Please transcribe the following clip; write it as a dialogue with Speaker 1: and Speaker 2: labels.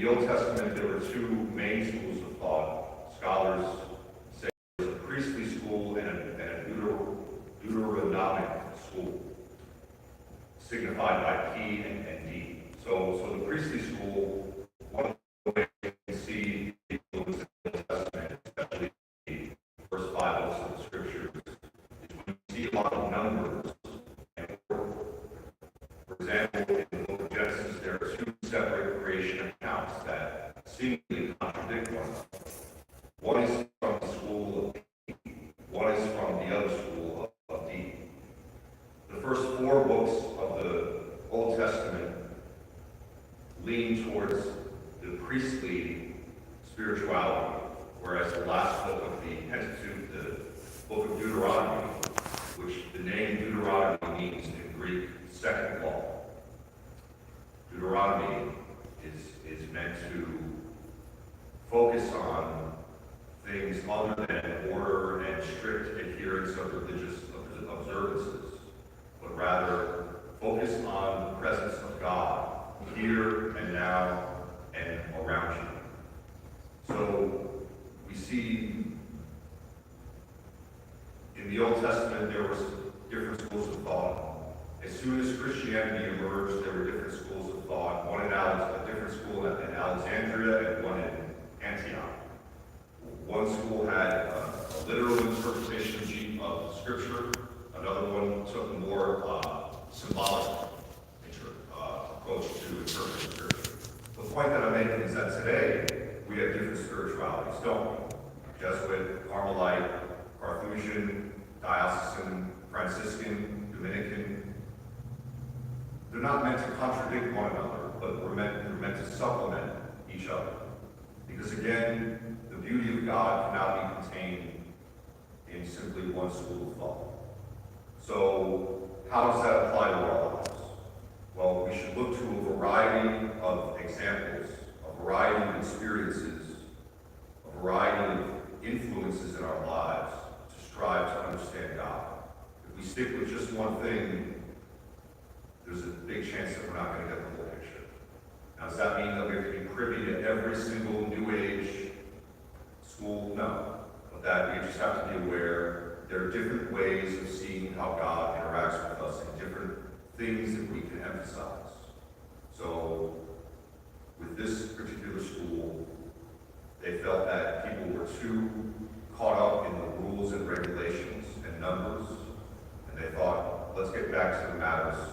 Speaker 1: the Old Testament, there were two main schools of thought. Scholars say there was a priestly school and a Deuteronomic school, signified by P and D. So the priestly school, one of the ways you can see the Old Testament, especially the first five books of the Scriptures, is when you see a lot of numbers and order. For example, in the book of Genesis, there are two separate creation accounts that seemingly contradict one another. One is from the school of P, one is from the other school of D. The first four books of the Old Testament lean towards the priestly spirituality, whereas the last book of the Pentateuch, the book of Deuteronomy, which the name Deuteronomy means in Greek, second law. Deuteronomy is meant to focus on things other than order and strict adherence of religious observances, but rather focus on the presence of God here and now and around you. So we see in the Old Testament there was different schools of thought. As soon as Christianity emerged, there were different schools of thought. One in a different school in Alexandria and one in Antioch. One school had a literal interpretation of Scripture. Another one took a more symbolic approach to interpreting Scripture. The point that I'm making is that today we have different spiritualities, don't we? Jesuit, Carmelite, Carthusian, Diocesan, Franciscan, Dominican. They're not meant to contradict one another, but they're meant to supplement each other. Because again, the beauty of God cannot be contained in simply one school of thought. So how does that apply to our lives? Well, we should look to a variety of examples, a variety of experiences, a variety of influences in our lives to strive to understand God. If we stick with just one thing, there's a big chance that we're not going to get the whole picture. Now, does that mean that we have to be privy to every single New Age school? No. But that we just have to be aware there are different ways of seeing how God interacts with us and different things that we can emphasize. So, with this particular school, they felt that people were too caught up in the rules and regulations and numbers, and they thought, let's get back to the matters